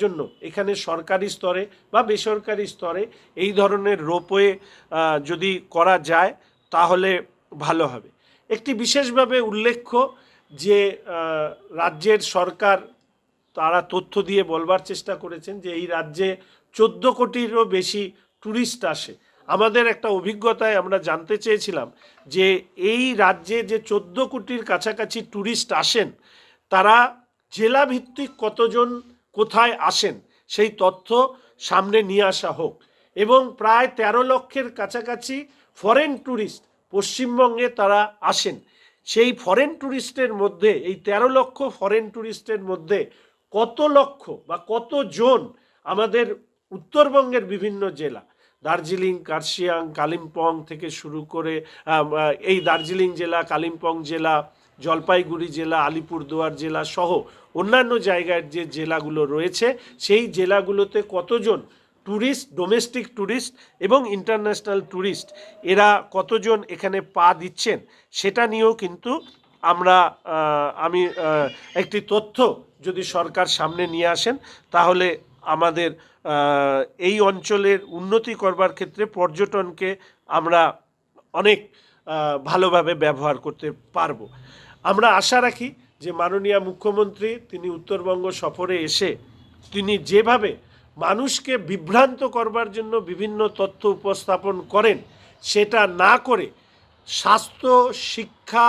জন্য এখানে সরকারি স্তরে বা বেসরকারি স্তরে এই ধরনের রোপওয়ে যদি করা যায় তাহলে ভালো হবে। একটি বিশেষভাবে উল্লেখ্য যে রাজ্যের সরকার তারা তথ্য দিয়ে বলবার চেষ্টা করেছেন যে এই রাজ্যে 14 কোটিরও বেশি ট্যুরিস্ট আসে। আমাদের একটা অভিজ্ঞতায় আমরা জানতে চেয়েছিলাম যে এই রাজ্যে যে 14 কোটির কাছাকাছি ট্যুরিস্ট আসেন তারা জেলাভিত্তিক কতজন কোথায় আসেন সেই তথ্য সামনে নিয়ে আসা হোক। এবং প্রায় 13 লক্ষের কাছাকাছি ফরেন ট্যুরিস্ট পশ্চিমবঙ্গে তারা আসেন। সেই ফরেন ট্যুরিস্টের মধ্যে এই 13 লক্ষ ফরেন ট্যুরিস্টের মধ্যে কত লক্ষ বা কতজন আমাদের উত্তরবঙ্গের বিভিন্ন জেলা দার্জিলিং, কার্শিয়াং, কালিম্পং থেকে শুরু করে এই দার্জিলিং জেলা, কালিম্পং জেলা, জলপাইগুড়ি জেলা, আলিপুরদুয়ার জেলা সহ অন্যান্য জায়গার যে জেলাগুলো রয়েছে সেই জেলাগুলোতে কতজন ট্যুরিস্ট, ডোমেস্টিক ট্যুরিস্ট এবং ইন্টারন্যাশনাল ট্যুরিস্ট এরা কতজন এখানে পা দিচ্ছেন সেটা নিয়েও কিন্তু আমি একটি তথ্য যদি সরকার সামনে নিয়ে আসেন তাহলে আমাদের এই অঞ্চলের উন্নতি করবার ক্ষেত্রে পর্যটনকে আমরা অনেক ভালোভাবে ব্যবহার করতে পারবো। আমরা আশা রাখি যে মাননীয় মুখ্যমন্ত্রী তিনি উত্তরবঙ্গ সফরে এসে তিনি যেভাবে মানুষকে বিভ্রান্ত করবার জন্য বিভিন্ন তথ্য উপস্থাপন করেন সেটা না করে স্বাস্থ্য, শিক্ষা,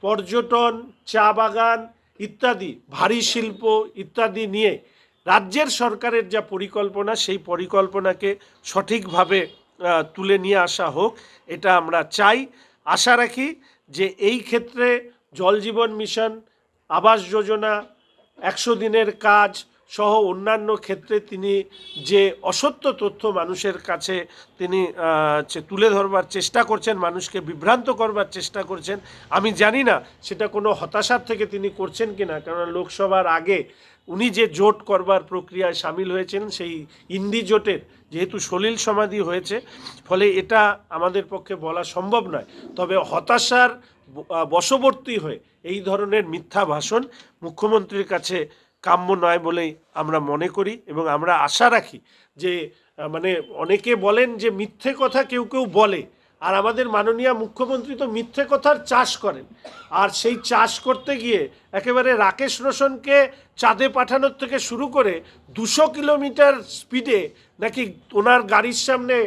পর্যটন, চা বাগান ইত্যাদি ভারী শিল্প ইত্যাদি নিয়ে রাজ্যের সরকারের যা পরিকল্পনা সেই পরিকল্পনাকে সঠিকভাবে তুলে নিয়ে আসা হোক এটা আমরা চাই। আশা রাখি যে এই ক্ষেত্রে জল জীবন মিশন, আবাস যোজনা, 100 দিনের কাজ সহ অন্যান্য ক্ষেত্রে তিনি যে অসত্য তথ্য মানুষের কাছে তিনি তুলে ধরবার চেষ্টা করছেন, মানুষকে বিভ্রান্ত করবার চেষ্টা করছেন, আমি জানি না সেটা কোনো হতাশার থেকে তিনি করছেন কিনা, কারণ লোকসভার আগে উনি যে জোট করবার প্রক্রিয়ায় সামিল হয়েছেন সেই ইন্ডি জোটের যেহেতু সলিল সমাধি হয়েছে ফলে এটা আমাদের পক্ষে বলা সম্ভব নয়। তবে হতাশার বশবর্তী হয়ে এই ধরনের মিথ্যা ভাষণ মুখ্যমন্ত্রীর কাছে কাম্য নয় বলেই আমরা মনে করি এবং আমরা আশা রাখি যে অনেকে বলেন যে মিথ্যে কথা কেউ কেউ বলে, আর আমাদের মাননীয় মুখ্যমন্ত্রী তো মিথ্যে কথার চাষ করেন, আর সেই চাষ করতে গিয়ে একেবারে রাকেশ রোশনকে চাঁদে পাঠানোর থেকে শুরু করে 200 কিলোমিটার স্পিডে নাকি ওনার গাড়ির সামনে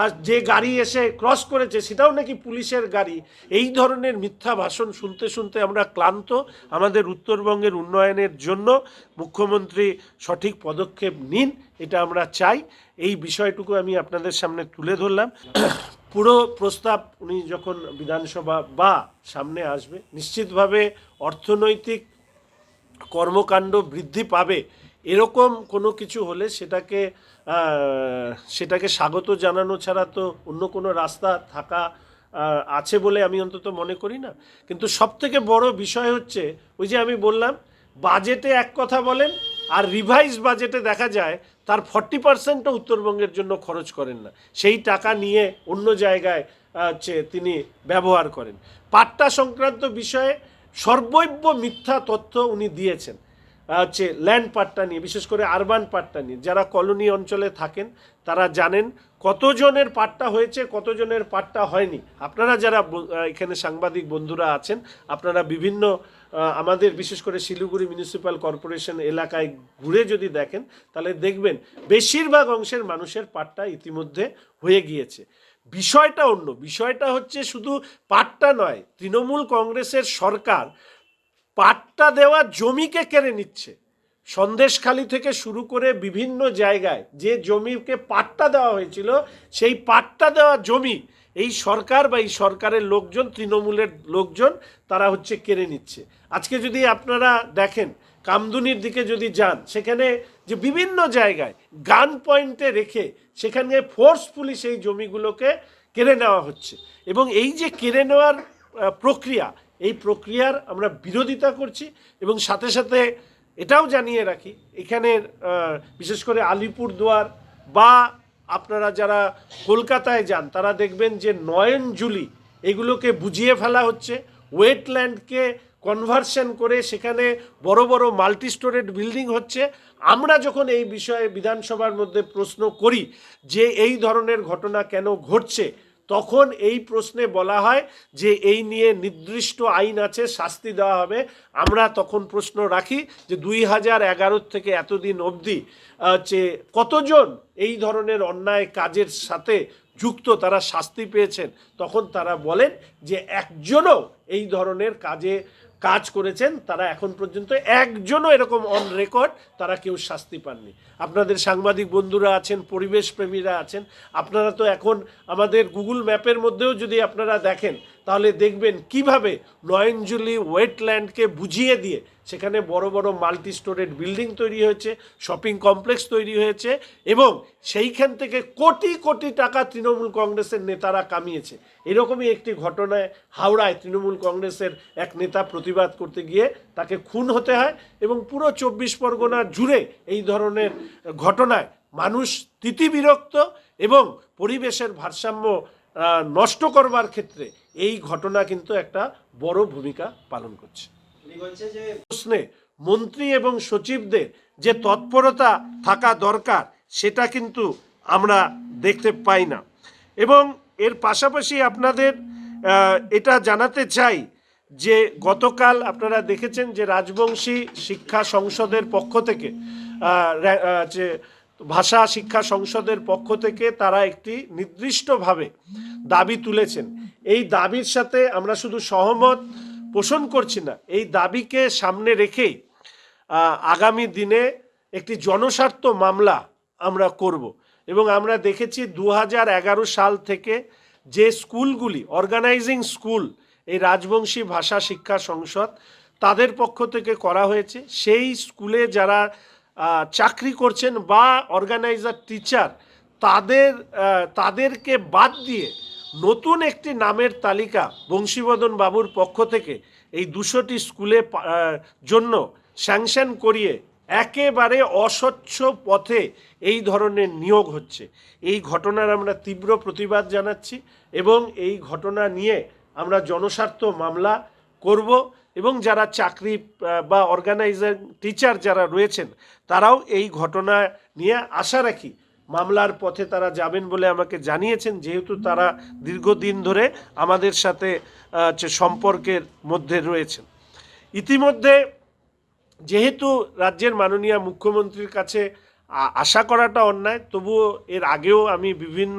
আর যে গাড়ি এসে ক্রস করেছে সেটাও নাকি পুলিশের গাড়ি। এই ধরনের মিথ্যা ভাষণ শুনতে শুনতে আমরা ক্লান্ত। আমাদের উত্তরবঙ্গের উন্নয়নের জন্য মুখ্যমন্ত্রী সঠিক পদক্ষেপ নিন এটা আমরা চাই। এই বিষয়টুকু আমি আপনাদের সামনে তুলে ধরলাম। পুরো প্রস্তাব উনি যখন বিধানসভা বা সামনে আসবে নিশ্চিতভাবে অর্থনৈতিক কর্মকাণ্ড বৃদ্ধি পাবে এরকম কোনো কিছু হলে সেটাকে স্বাগত জানানো ছাড়া তো অন্য কোনো রাস্তা থাকা আছে বলে আমি অন্তত মনে করি না। কিন্তু সবথেকে বড় বিষয় হচ্ছে ওই যে আমি বললাম বাজেটে এক কথা বলেন আর রিভাইজ বাজেটে দেখা যায় তার 40%ও উত্তরবঙ্গের জন্য খরচ করেন না, সেই টাকা নিয়ে অন্য জায়গায় তিনি ব্যবহার করেন। পাট্টা সংক্রান্ত বিষয়ে সর্বৈব মিথ্যা তথ্য উনি দিয়েছেন ল্যান্ড পাট্টা নিয়ে, বিশেষ করে আরবান পাট্টা নিয়ে। যারা কলোনি অঞ্চলে থাকেন তারা জানেন কতজনের পাট্টা হয়েছে, কতজনের পাট্টা হয়নি। আপনারা যারা এখানে সাংবাদিক বন্ধুরা আছেন আপনারা বিভিন্ন আমাদের বিশেষ করে শিলিগুড়ি মিউনিসিপ্যাল কর্পোরেশন এলাকায় ঘুরে যদি দেখেন তাহলে দেখবেন বেশিরভাগ অংশের মানুষের পাট্টা ইতিমধ্যে হয়ে গিয়েছে। বিষয়টা অন্য, বিষয়টা হচ্ছে শুধু পাট্টা নয়, তৃণমূল কংগ্রেসের সরকার পাট্টা দেওয়া জমিকে কেড়ে নিচ্ছে। সন্দেশখালি থেকে শুরু করে বিভিন্ন জায়গায় যে জমিকে পাট্টা দেওয়া হয়েছিল সেই পাট্টা দেওয়া জমি এই সরকার বা এই সরকারের লোকজন, তৃণমূলের লোকজন তারা কেড়ে নিচ্ছে। আজকে যদি আপনারা দেখেন কামদুনির দিকে যদি যান সেখানে যে বিভিন্ন জায়গায় গান পয়েন্টে রেখে সেখানে ফোর্সফুলি সেই জমিগুলোকে কেড়ে নেওয়া হচ্ছে এবং এই যে কেড়ে নেওয়ার প্রক্রিয়া এই প্রক্রিয়ার আমরা বিরোধিতা করছি। এবং সাথে সাথে এটাও জানিয়ে রাখি এখানের বিশেষ করে আলিপুরদুয়ার বা আপনারা যারা কলকাতায় যান তারা দেখবেন যে নয়নজুলি এগুলোকে বুঝিয়ে ফেলা হচ্ছে, ওয়েটল্যান্ডকে কনভার্সন করে সেখানে বড় বড় মাল্টি স্টোরেড বিল্ডিং হচ্ছে। আমরা যখন এই বিষয়ে বিধানসভার মধ্যে প্রশ্ন করি যে এই ধরনের ঘটনা কেন ঘটছে, তখন এই প্রশ্নে বলা হয় যে এই নিয়ে নির্দিষ্ট আইন আছে, শাস্তি দেওয়া হবে। আমরা তখন প্রশ্ন রাখি যে 2011 থেকে এতদিন অবধি যে কতজন এই ধরনের অন্যায় কাজের সাথে যুক্ত তারা শাস্তি পেয়েছেন, তখন তারা বলেন যে একজনও এই ধরনের কাজ করেছেন, তারা এখন পর্যন্ত একজনও এরকম অন রেকর্ড তারা কেউ শাস্তি পাননি। আপনাদের সাংবাদিক বন্ধুরা আছেন, পরিবেশ প্রেমীরা আছেন, আপনারা তো এখন আমাদের গুগল ম্যাপের মধ্যেও যদি আপনারা দেখেন তাহলে দেখবেন কিভাবে নয়নজুলি ওয়েটল্যান্ডকে বুঝিয়ে দিয়ে সেখানে বড় বড় মাল্টি স্টোরেড বিল্ডিং তৈরি হয়েছে, শপিং কমপ্লেক্স তৈরি হয়েছে, এবং সেইখান থেকে কোটি কোটি টাকা তৃণমূল কংগ্রেসের নেতারা কামিয়েছে। এরকমই একটি ঘটনায় হাওড়ায় তৃণমূল কংগ্রেসের এক নেতা প্রতিবাদ করতে গিয়ে তাকে খুন হতে হয়, এবং পুরো 24 পরগনা জুড়ে এই ধরনের ঘটনায় মানুষ তিতিবিরক্ত, এবং পরিবেশের ভারসাম্য নষ্ট করবার ক্ষেত্রে এই ঘটনা কিন্তু একটা বড় ভূমিকা পালন করছে। প্রশ্নে মন্ত্রী এবং সচিবদের যে তৎপরতা থাকা দরকার সেটা কিন্তু আমরা দেখতে পাই না। এবং এর পাশাপাশি আপনাদের এটা জানাতে চাই যে গতকাল আপনারা দেখেছেন যে রাজবংশী শিক্ষা সংসদের পক্ষ থেকে যে ভাষা শিক্ষা সংসদের পক্ষ থেকে তারা একটি নির্দিষ্টভাবে দাবি তুলেছেন। এই দাবির সাথে আমরা শুধু সহমত পোষণ করছি না, এই দাবিকে সামনে রেখেই আগামী দিনে একটি জনস্বার্থ মামলা আমরা করব। এবং আমরা দেখেছি 2011 সাল থেকে যে স্কুলগুলি অর্গানাইজিং স্কুল এই রাজবংশী ভাষা শিক্ষা সংসদ তাদের পক্ষ থেকে করা হয়েছে, সেই স্কুলে যারা চাকরি করছেন বা অর্গানাইজার টিচার তাদেরকে বাদ দিয়ে নতুন একটি নামের তালিকা বংশীবদন বাবুর পক্ষ থেকে এই 200টি স্কুলে জন্য স্যাংশন করিয়ে একেবারে অস্বচ্ছ পথে এই ধরনের নিয়োগ হচ্ছে। এই ঘটনার আমরা তীব্র প্রতিবাদ জানাচ্ছি, এবং এই ঘটনা নিয়ে আমরা জনস্বার্থ মামলা করব, এবং যারা চাকরি বা অর্গানাইজার টিচার যারা রয়েছেন তারাও এই ঘটনা নিয়ে আশা রাখি মামলার পথে তারা যাবেন বলে আমাকে জানিয়েছেন, যেহেতু তারা দীর্ঘদিন ধরে আমাদের সাথে সম্পর্কের মধ্যে রয়েছেন। ইতিমধ্যে যেহেতু রাজ্যের মাননীয় মুখ্যমন্ত্রীর কাছে আশা করাটা অন্যায়, তবুও এর আগেও আমি বিভিন্ন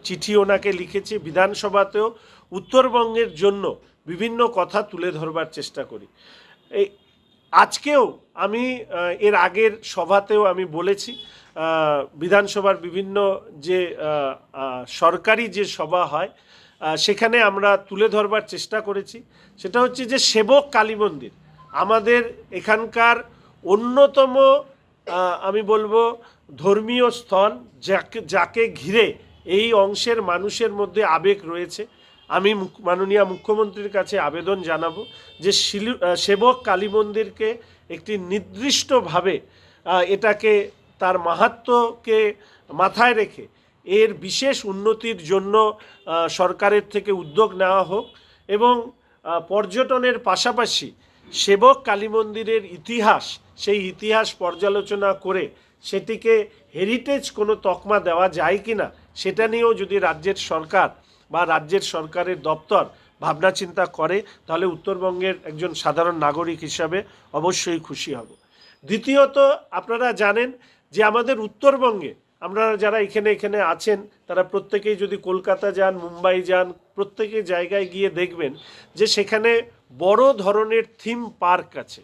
চিঠি ওনাকে লিখেছি, বিধানসভাতেও উত্তরবঙ্গের জন্য বিভিন্ন কথা তুলে ধরবার চেষ্টা করি। আজকেও আমি এর আগের সভাতেও আমি বলেছি, বিধানসভার বিভিন্ন যে সরকারি যে সভা হয় সেখানে আমরা তুলে ধরবার চেষ্টা করেছি। সেটা হচ্ছে যে সেবক কালী মন্দির আমাদের এখানকার অন্যতম আমি বলবো ধর্মীয় স্থল, যাকে ঘিরে এই অংশের মানুষের মধ্যে আবেগ রয়েছে। আমি মাননীয় মুখ্যমন্ত্রীর কাছে আবেদন জানাবো যে সেবক কালী মন্দিরকে একটি নির্দিষ্টভাবে এটাকে তার মাহাত্ম্যকে মাথায় রেখে এর বিশেষ উন্নতির জন্য সরকারের থেকে উদ্যোগ নেওয়া হোক, এবং পর্যটনের পাশাপাশি সেবক কালী মন্দিরের ইতিহাস, সেই ইতিহাস পর্যালোচনা করে সেটিকে হেরিটেজ কোনো তকমা দেওয়া যায় কি না সেটা নিয়েও যদি রাজ্যের সরকার বা রাজ্যের সরকারের দপ্তর ভাবনা চিন্তা করে তাহলে উত্তরবঙ্গের একজন সাধারণ নাগরিক হিসাবে অবশ্যই খুশি হব। দ্বিতীয়ত, আপনারা জানেন যে আমাদের উত্তরবঙ্গে আপনারা যারা এখানে আছেন তারা প্রত্যেকেই যদি কলকাতা যান, মুম্বাই যান, প্রত্যেকের জায়গায় গিয়ে দেখবেন যে সেখানে বড় ধরনের থিম পার্ক আছে।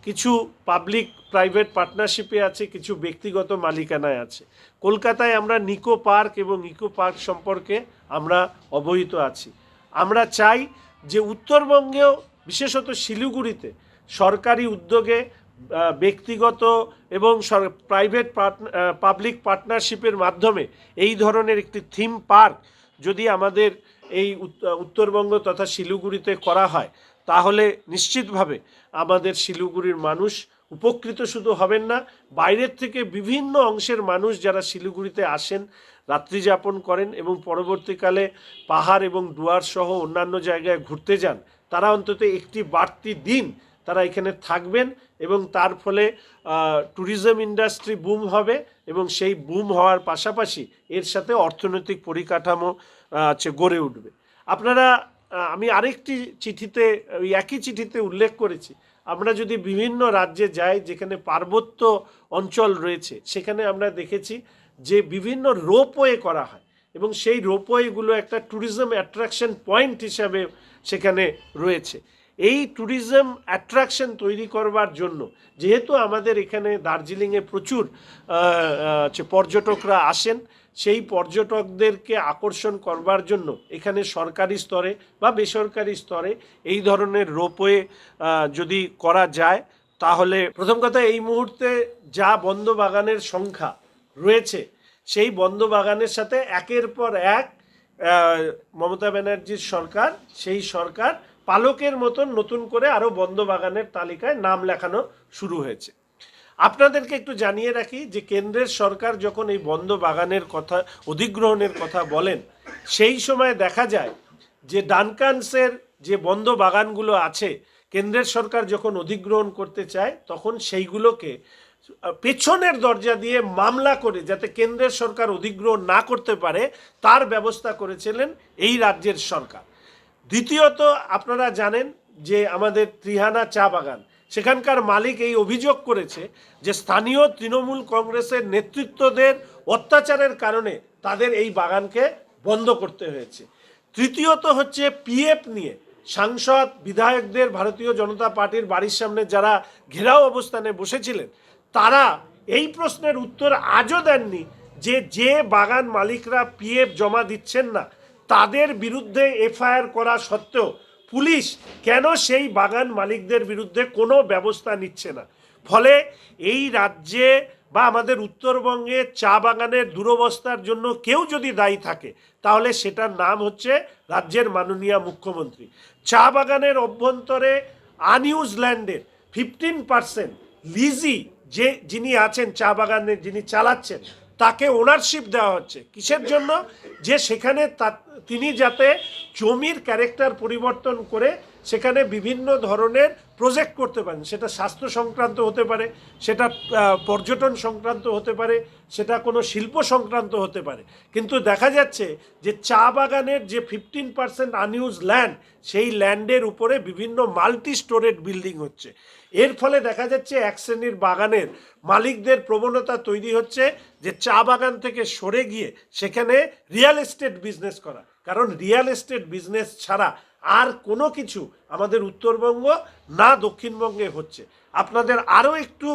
কিছু পাবলিক প্রাইভেট পার্টনারশিপে আছে, কিছু ব্যক্তিগত মালিকানায় আছে। কলকাতায় আমরা নিকো পার্ক এবং ইকো পার্ক সম্পর্কে আমরা অবহিত আছি। আমরা চাই যে উত্তরবঙ্গেও বিশেষত শিলিগুড়িতে সরকারি উদ্যোগে ব্যক্তিগত এবং প্রাইভেট পাবলিক পার্টনারশিপের মাধ্যমে এই ধরনের একটি থিম পার্ক যদি আমাদের এই উত্তরবঙ্গ তথা শিলিগুড়িতে করা হয় তাহলে নিশ্চিতভাবে আমাদের শিলিগুড়ির মানুষ উপকৃত শুধু হবেন না, বাইরের থেকে বিভিন্ন অংশের মানুষ যারা শিলিগুড়িতে আসেন, রাত্রি যাপন করেন এবং পরবর্তীকালে পাহাড় এবং ডুয়ার সহ অন্যান্য জায়গায় ঘুরতে যান, তারা অন্তত একটি বাড়তি দিন তারা এখানে থাকবেন এবং তার ফলে ট্যুরিজম ইন্ডাস্ট্রি বুম হবে এবং সেই বুম হওয়ার পাশাপাশি এর সাথে অর্থনৈতিক পরিকাঠামো গড়ে উঠবে। আপনারা আমি আরেকটি চিঠিতে ওই একই চিঠিতে উল্লেখ করেছি, আমরা যদি বিভিন্ন রাজ্যে যাই যেখানে পার্বত্য অঞ্চল রয়েছে সেখানে আমরা দেখেছি যে বিভিন্ন রোপওয়ে করা হয় এবং সেই রোপওয়েগুলো একটা ট্যুরিজম অ্যাট্রাকশন পয়েন্ট হিসাবে সেখানে রয়েছে। এই ট্যুরিজম অ্যাট্রাকশন তৈরি করবার জন্য যেহেতু আমাদের এখানে দার্জিলিংয়ে প্রচুর পর্যটকরা আসেন, সেই পর্যটকদেরকে আকর্ষণ করবার জন্য এখানে সরকারি স্তরে বা বেসরকারি স্তরে এই ধরনের রোপওয়ে যদি করা যায় তাহলে প্রথম কথা এই মুহূর্তে যা বন্ধ বাগানের সংখ্যা রয়েছে সেই বন্ধ বাগানের সাথে একের পর এক মমতা ব্যানার্জির সরকার সেই সরকার পালকের মতন নতুন করে আরও বন্ধ বাগানের তালিকায় নাম লেখানো শুরু হয়েছে। আপনাদেরকে একটু জানিয়ে রাখি যে কেন্দ্রের সরকার যখন এই বন্ধ বাগানের কথা অধিগ্রহণের কথা বলেন সেই সময় দেখা যায় যে ডানকানসের যে বন্ধ বাগানগুলো আছে কেন্দ্রের সরকার যখন অধিগ্রহণ করতে চায় তখন সেইগুলোকে পেছনের দরজা দিয়ে মামলা করে যাতে কেন্দ্রের সরকার অধিগ্রহণ না করতে পারে তার ব্যবস্থা করেছিলেন এই রাজ্যের সরকার। দ্বিতীয়ত আপনারা জানেন যে আমাদের ত্রিহানা চা বাগান সেখানকার মালিক এই অভিযোগ করেছে যে স্থানীয় তৃণমূল কংগ্রেসের নেতৃত্বদের অত্যাচারের কারণে তাদের এই বাগানকে বন্ধ করতে হয়েছে। তৃতীয়ত হচ্ছে পিএফ নিয়ে সাংসদ বিধায়কদের ভারতীয় জনতা পার্টির বাড়ির সামনে যারা ঘেরাও অবস্থানে বসেছিলেন তারা এই প্রশ্নের উত্তর আজও দেননি যে বাগান মালিকরা পিএফ জমা দিচ্ছেন না তাদের বিরুদ্ধে এফআইআর করা সত্ত্বেও পুলিশ কেন সেই বাগান মালিকদের বিরুদ্ধে কোনো ব্যবস্থা নিচ্ছে না। ফলে এই রাজ্যে বা আমাদের উত্তরবঙ্গে চা বাগানের দুরবস্থার জন্য কেউ যদি দায়ী থাকে তাহলে সেটার নাম হচ্ছে রাজ্যের মাননীয় মুখ্যমন্ত্রী। চা বাগানের অভ্যন্তরে আনইউজ ল্যান্ডের 15% লিজি যিনি আছেন চা বাগানের যিনি চালাচ্ছেন তাকে ওনারশিপ দেওয়া হচ্ছে। কিসের জন্য? যে সেখানে তিনি যাতে জমির ক্যারেক্টার পরিবর্তন করে সেখানে বিভিন্ন ধরনের প্রজেক্ট করতে পারেন, সেটা স্বাস্থ্য সংক্রান্ত হতে পারে, সেটা পর্যটন সংক্রান্ত হতে পারে, সেটা কোনো শিল্প সংক্রান্ত হতে পারে। কিন্তু দেখা যাচ্ছে যে চা বাগানের যে 15% আনইউজ ল্যান্ড সেই ল্যান্ডের উপরে বিভিন্ন মাল্টি স্টোরেড বিল্ডিং হচ্ছে। এর ফলে দেখা যাচ্ছে এক শ্রেণীর বাগানের মালিকদের প্রবণতা তৈরি হচ্ছে যে চা বাগান থেকে সরে গিয়ে সেখানে রিয়েল এস্টেট বিজনেস করা, কারণ রিয়েল এস্টেট বিজনেস ছাড়া আর কোনো কিছু আমাদের উত্তরবঙ্গ না দক্ষিণবঙ্গে হচ্ছে। আপনাদের আরও একটু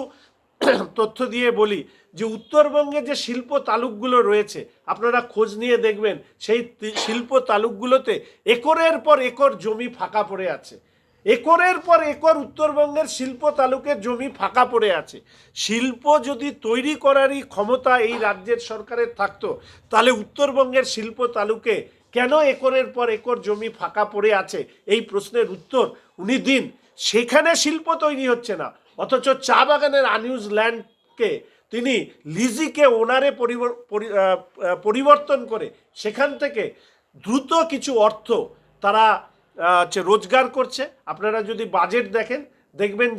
তথ্য দিয়ে বলি যে উত্তরবঙ্গে যে শিল্প তালুকগুলো রয়েছে আপনারা খোঁজ নিয়ে দেখবেন সেই শিল্প তালুকগুলোতে একরের পর একর জমি ফাঁকা পড়ে আছে। একরের পর একর উত্তরবঙ্গের শিল্প তালুকের জমি ফাঁকা পড়ে আছে। শিল্প যদি তৈরি করারই ক্ষমতা এই রাজ্যের সরকারের থাকতো তাহলে উত্তরবঙ্গের শিল্প তালুকে কেন একরের পর একর জমি ফাঁকা পড়ে আছে এই প্রশ্নের উত্তর উনি দিন। সেখানে শিল্প তৈরি হচ্ছে না, অথচ চা বাগানের আনইউজ ল্যান্ডকে তিনি লিজিকে ওনারে পরিবর্তন করে সেখান থেকে দ্রুত কিছু অর্থ তারা রোজগার করছে। আপনারা যদি বাজেট দেখেন দেখবেন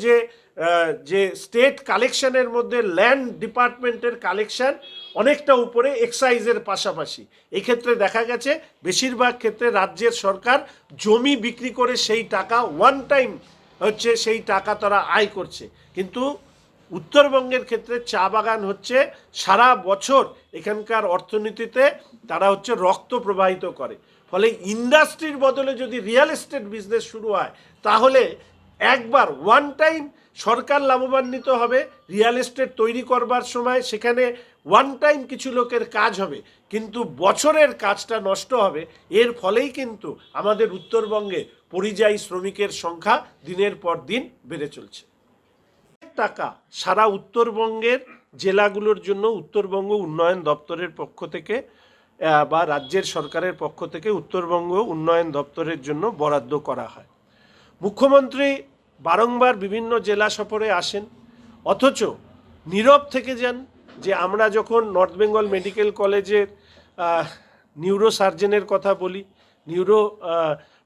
যে স্টেট কালেকশনের মধ্যে ল্যান্ড ডিপার্টমেন্টের কালেকশন অনেকটা উপরে এক্সাইজের পাশাপাশি। এক্ষেত্রে দেখা গেছে বেশিরভাগ ক্ষেত্রে রাজ্যের সরকার জমি বিক্রি করে সেই টাকা ওয়ান টাইম সেই টাকা তারা আয় করছে। কিন্তু উত্তরবঙ্গের ক্ষেত্রে চা বাগান হচ্ছে সারা বছর এখানকার অর্থনীতিতে তারা রক্ত প্রবাহিত করে। ফলে ইন্ডাস্ট্রির বদলে যদি রিয়েল এস্টেট বিজনেস শুরু হয় তাহলে একবার ওয়ান টাইম সরকার লাভবান্বিত হবে, রিয়েল এস্টেট তৈরি করবার সময় সেখানে ওয়ান টাইম কিছু লোকের কাজ হবে, কিন্তু বছরের কাজটা নষ্ট হবে। এর ফলেই কিন্তু আমাদের উত্তরবঙ্গে পরিযায়ী শ্রমিকের সংখ্যা দিনের পর দিন বেড়ে চলছে। টাকা সারা উত্তরবঙ্গের জেলাগুলোর জন্য উত্তরবঙ্গ উন্নয়ন দপ্তরের পক্ষ থেকে বা রাজ্যের সরকারের পক্ষ থেকে উত্তরবঙ্গ উন্নয়ন দপ্তরের জন্য বরাদ্দ করা হয়। মুখ্যমন্ত্রী বারংবার বিভিন্ন জেলা সফরে আসেন, অথচ নীরব থেকে যান। যে আমরা যখন নর্থ বেঙ্গল মেডিকেল কলেজের নিউরো সার্জনের কথা বলি, নিউরো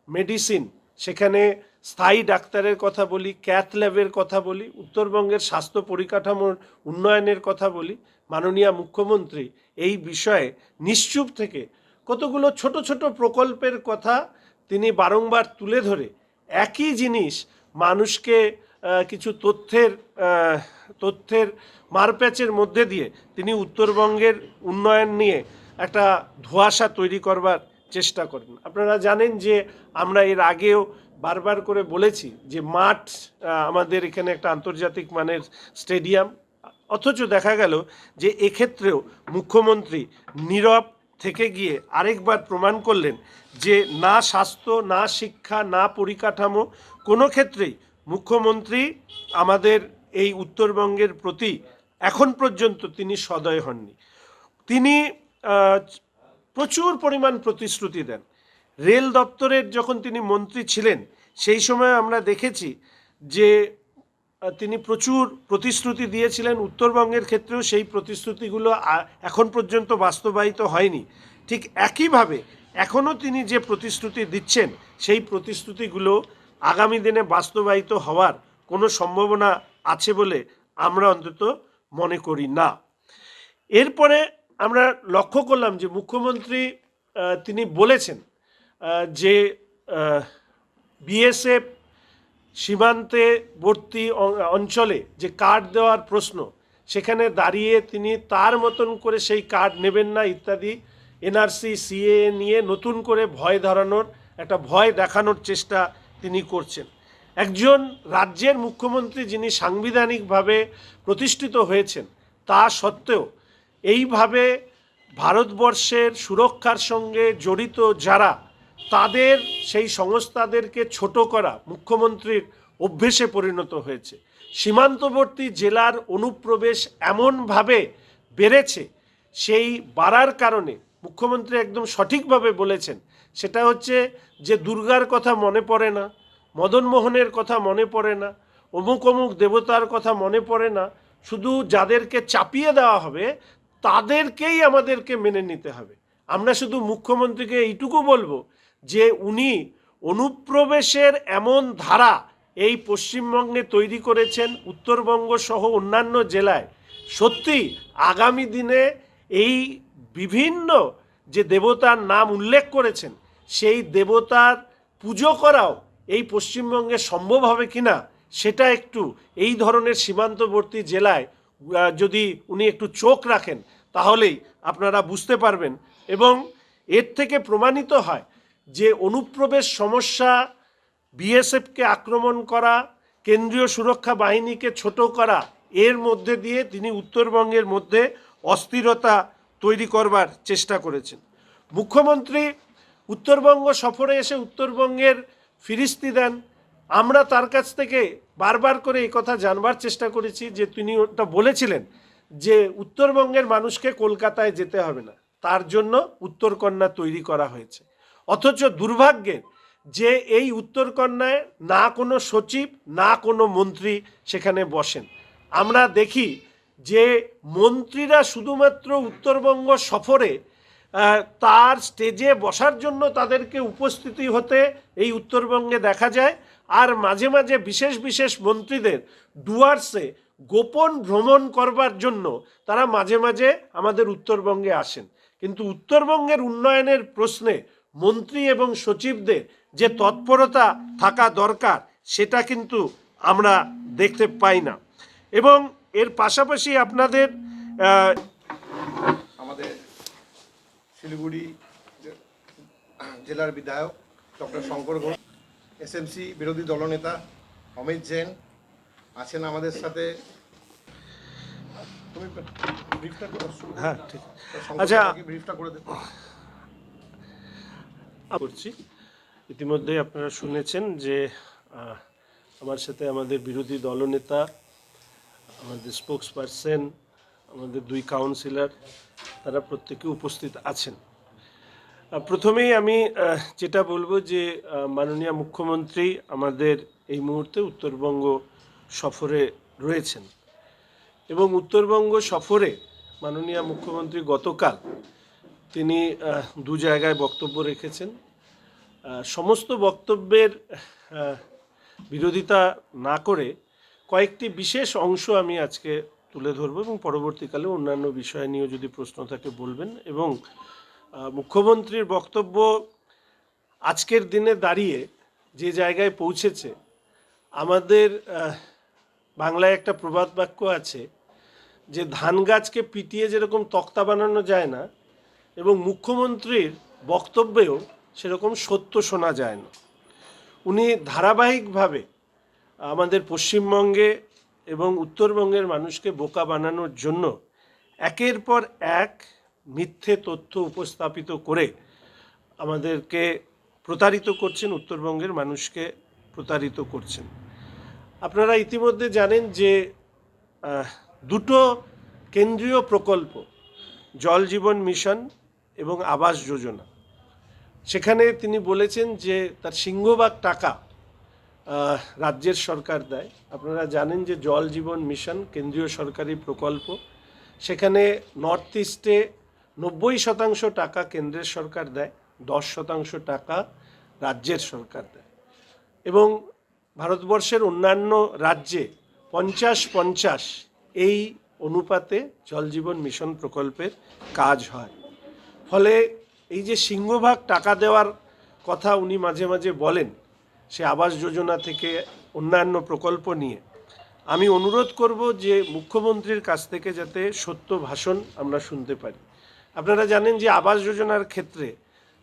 মেডিসিন সেখানে স্থায়ী ডাক্তারের কথা বলি, ক্যাথ ল্যাবের কথা বলি, উত্তরবঙ্গের স্বাস্থ্য পরিকাঠামোর উন্নয়নের কথা বলি, মাননীয় মুখ্যমন্ত্রী এই বিষয়ে নিশ্চুপ থেকে কতগুলো ছোট ছোট প্রকল্পের কথা তিনি বারংবার তুলে ধরে একই জিনিস মানুষকে কিছু তথ্যের মারপ্যাচের মধ্যে দিয়ে তিনি উত্তরবঙ্গের উন্নয়ন নিয়ে একটা ধোঁয়াশা তৈরি করবার চেষ্টা করেন। আপনারা জানেন যে আমরা এর আগেও বারবার করে বলেছি যে মাঠ আমাদের এখানে একটা আন্তর্জাতিক মানের স্টেডিয়াম, অথচ দেখা গেল যে এক্ষেত্রেও মুখ্যমন্ত্রী নীরব থেকে গিয়ে আরেকবার প্রমাণ করলেন যে না স্বাস্থ্য, না শিক্ষা, না পরিকাঠামো, কোনো ক্ষেত্রেই মুখ্যমন্ত্রী আমাদের এই উত্তরবঙ্গের প্রতি এখন পর্যন্ত তিনি সদয় হননি। তিনি প্রচুর পরিমাণ প্রতিশ্রুতি দেন। রেল দপ্তরের যখন তিনি মন্ত্রী ছিলেন সেই সময় আমরা দেখেছি যে তিনি প্রচুর প্রতিশ্রুতি দিয়েছিলেন, উত্তরবঙ্গের ক্ষেত্রেও সেই প্রতিশ্রুতিগুলো এখন পর্যন্ত বাস্তবায়িত হয়নি। ঠিক একইভাবে এখনও তিনি যে প্রতিশ্রুতি দিচ্ছেন সেই প্রতিশ্রুতিগুলো আগামী দিনে বাস্তবায়িত হওয়ার কোনো সম্ভাবনা আছে বলে আমরা অন্তত মনে করি না। এরপরে আমরা লক্ষ্য করলাম যে মুখ্যমন্ত্রী তিনি বলেছেন যে বিএসএফ সীমান্তবর্তী অঞ্চলে যে কার্ড দেওয়ার প্রশ্ন, সেখানে দাঁড়িয়ে তিনি তার মতন করে সেই কার্ড নেবেন না ইত্যাদি, এনআরসি সিএ নিয়ে নতুন করে ভয় ধরানোর একটা ভয় দেখানোর চেষ্টা তিনি করছেন। একজন রাজ্যের মুখ্যমন্ত্রী যিনি সাংবিধানিকভাবে প্রতিষ্ঠিত হয়েছেন, তা সত্ত্বেও এইভাবে ভারতবর্ষের সুরক্ষার সঙ্গে জড়িত যারা, তাদের সেই সংস্থাদেরকে ছোট করা মুখ্যমন্ত্রীর অভ্যেসে পরিণত হয়েছে। সীমান্তবর্তী জেলার অনুপ্রবেশ এমনভাবে বেড়েছে, সেই বাড়ার কারণে মুখ্যমন্ত্রী একদম সঠিকভাবে বলেছেন, সেটা হচ্ছে যে দুর্গার কথা মনে পড়ে না, মদনমোহনের কথা মনে পড়ে না, অমুক অমুক দেবতার কথা মনে পড়ে না, শুধু যাদেরকে চাপিয়ে দেওয়া হবে তাদেরকেই আমাদেরকে মেনে নিতে হবে। আমরা শুধু মুখ্যমন্ত্রীকে এইটুকু বলবো যে উনি অনুপ্রবেশের এমন ধারা এই পশ্চিমবঙ্গে তৈরি করেছেন, উত্তরবঙ্গ সহ অন্যান্য জেলায়। সত্যি আগামী দিনে এই বিভিন্ন যে দেবতার নাম উল্লেখ করেছেন, সেই দেবতার পুজো করাও এই পশ্চিমবঙ্গে সম্ভব হবে কিনা সেটা একটু এই ধরনের সীমান্তবর্তী জেলায় যদি উনি একটু চোখ রাখেন তাহলেই আপনারা বুঝতে পারবেন। এবং এর থেকে প্রমাণিত হয় যে অনুপ্রবেশ সমস্যা, বিএসএফকে আক্রমণ করা, কেন্দ্রীয় সুরক্ষা বাহিনীকে ছোট করা, এর মধ্যে দিয়ে তিনি উত্তরবঙ্গের মধ্যে অস্থিরতা তৈরি করবার চেষ্টা করেছেন। মুখ্যমন্ত্রী উত্তরবঙ্গ সফরে এসে উত্তরবঙ্গের ফিরিস্তি দেন। আমরা তার কাছ থেকে বারবার করে এই কথা জানবার চেষ্টা করেছি যে তিনি ওটা বলেছিলেন যে উত্তরবঙ্গের মানুষকে কলকাতায় যেতে হবে না, তার জন্য উত্তরকন্যা তৈরি করা হয়েছে। অথচ দুর্ভাগ্যের যে এই উত্তরকন্যায় না কোনো সচিব, না কোনো মন্ত্রী সেখানে বসেন। আমরা দেখি যে মন্ত্রীরা শুধুমাত্র উত্তরবঙ্গ সফরে তার স্টেজে বসার জন্য তাদেরকে উপস্থিতি হতে এই উত্তরবঙ্গে দেখা যায়, আর মাঝে মাঝে বিশেষ বিশেষ মন্ত্রীদের ডুয়ার্সে গোপন ভ্রমণ করবার জন্য তারা মাঝে মাঝে আমাদের উত্তরবঙ্গে আসেন। কিন্তু উত্তরবঙ্গের উন্নয়নের প্রশ্নে মন্ত্রী এবং সচিবদের যে তৎপরতা থাকা দরকার সেটা কিন্তু আমরা দেখতে পাই না। এবং এর পাশাপাশি আপনাদের আমাদের শিলিগুড়ি জেলার বিধায়ক ডক্টর শঙ্কর ঘোষ, এসএমসি বিরোধী দলনেতা অমিত জৈন আছেন আমাদের সাথে। হ্যাঁ, ঠিক। আচ্ছা, ব্রিফটা করে দেব করছি। ইতিমধ্যে আপনারা শুনেছেন যে আমার সাথে আমাদের বিরোধী দলনেতা, আমাদের স্পোক্স পারসন, আমাদের দুই কাউন্সিলর, তারা প্রত্যেকে উপস্থিত আছেন। প্রথমেই আমি যেটা বলবো যে মাননীয় মুখ্যমন্ত্রী আমাদের এই মুহূর্তে উত্তরবঙ্গ সফরে রয়েছেন এবং উত্তরবঙ্গ সফরে মাননীয় মুখ্যমন্ত্রী গতকাল তিনি দু জায়গায় বক্তব্য রেখেছেন। সমস্ত বক্তব্যের বিরোধিতা না করে কয়েকটি বিশেষ অংশ আমি আজকে তুলে ধরবো এবং পরবর্তীকালে অন্যান্য বিষয় নিয়েও যদি প্রশ্ন থাকে বলবেন। এবং মুখ্যমন্ত্রীর বক্তব্য আজকের দিনে দাঁড়িয়ে যে জায়গায় পৌঁছেছে, আমাদের বাংলায় একটা প্রবাদ বাক্য আছে যে ধান গাছকে পিটিয়ে যেরকম তক্তা বানানো যায় না, এবং মুখ্যমন্ত্রীর বক্তব্যেও সেরকম সত্য শোনা যায় না। উনি ধারাবাহিকভাবে আমাদের পশ্চিমবঙ্গে এবং উত্তরবঙ্গের মানুষকে বোকা বানানোর জন্য একের পর এক মিথ্যে তথ্য উপস্থাপিত করে আমাদেরকে প্রতারিত করছেন, উত্তরবঙ্গের মানুষকে প্রতারিত করছেন। আপনারা ইতিমধ্যে জানেন যে দুটো কেন্দ্রীয় প্রকল্প, জল জীবন মিশন এবং আবাস যোজনা, সেখানে তিনি বলেছেন যে তার সিংহভাগ টাকা রাজ্যের সরকার দেয়। আপনারা জানেন যে জল জীবন মিশন কেন্দ্রীয় সরকারি প্রকল্প, সেখানে নর্থ ইস্টে 90% টাকা কেন্দ্রের সরকার দেয়, 10% টাকা রাজ্যের সরকার দেয়, এবং ভারতবর্ষের অন্যান্য রাজ্যে 50-50 এই অনুপাতে জল জীবন মিশন প্রকল্পের কাজ হয়। ফলে এই যে সিংহভাগ টাকা দেওয়ার কথা উনি মাঝে মাঝে বলেন, সে আবাস যোজনা থেকে অন্যান্য প্রকল্প নিয়ে, আমি অনুরোধ করব যে মুখ্যমন্ত্রীর কাছ থেকে যাতে সত্য ভাষণ আমরা শুনতে পারি। আপনারা জানেন যে আবাস যোজনার ক্ষেত্রে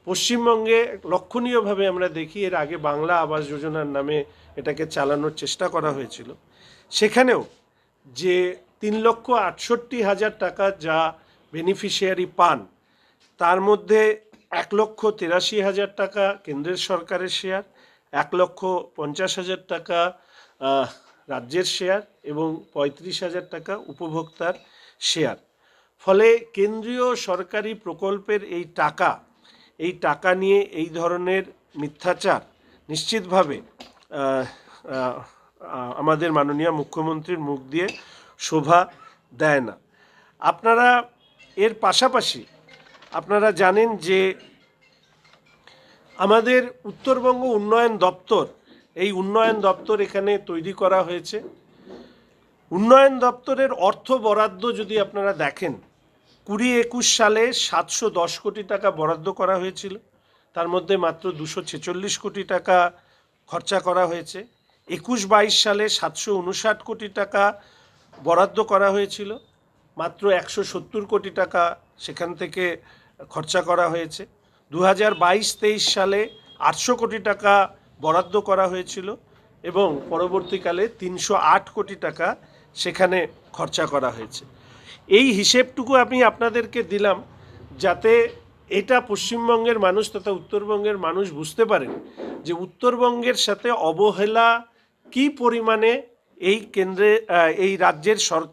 পশ্চিমবঙ্গে লক্ষণীয়ভাবে আমরা দেখি, এর আগে বাংলা আবাস যোজনার নামে এটাকে চালানোর চেষ্টা করা হয়েছিল, সেখানেও যে 3,68,000 টাকা যা বেনিফিশিয়ারি পান, তার মধ্যে 1,83,000 টাকা কেন্দ্রের সরকারের শেয়ার, 1,50,000 টাকা রাজ্যের শেয়ার এবং 35,000 টাকা উপভোক্তার শেয়ার। ফলে কেন্দ্রীয় সরকারি প্রকল্পের এই টাকা নিয়ে এই ধরনের মিথ্যাচার নিশ্চিতভাবে আমাদের মাননীয় মুখ্যমন্ত্রীর মুখ দিয়ে শোভা দেয় না। আপনারা এর পাশাপাশি আপনারা জানেন যে আমাদের উত্তরবঙ্গ উন্নয়ন দপ্তর, এই উন্নয়ন দপ্তর এখানে তৈরি করা হয়েছে। উন্নয়ন দপ্তরের অর্থ বরাদ্দ যদি আপনারা দেখেন, 20-21 সালে 710 কোটি টাকা বরাদ্দ করা হয়েছিল, তার মধ্যে মাত্র 246 কোটি টাকা খরচা করা হয়েছে। 21-22 সালে 759 কোটি টাকা বরাদ্দ করা হয়েছিল, মাত্র 170 কোটি টাকা সেখান থেকে খরচা করা হয়েছে। 2022-23 সালে 800 কোটি টাকা বরাদ্দ করা হয়েছিল এবং পরবর্তীকালে 308 কোটি টাকা সেখানে খরচা করা হয়েছে। এই হিসেবটুকু আমি আপনাদেরকে দিলাম যাতে এটা পশ্চিমবঙ্গের মানুষ তথা উত্তরবঙ্গের মানুষ বুঝতে পারেন যে উত্তরবঙ্গের সাথে অবহেলা কী পরিমাণে এই রাজ্যের সরকার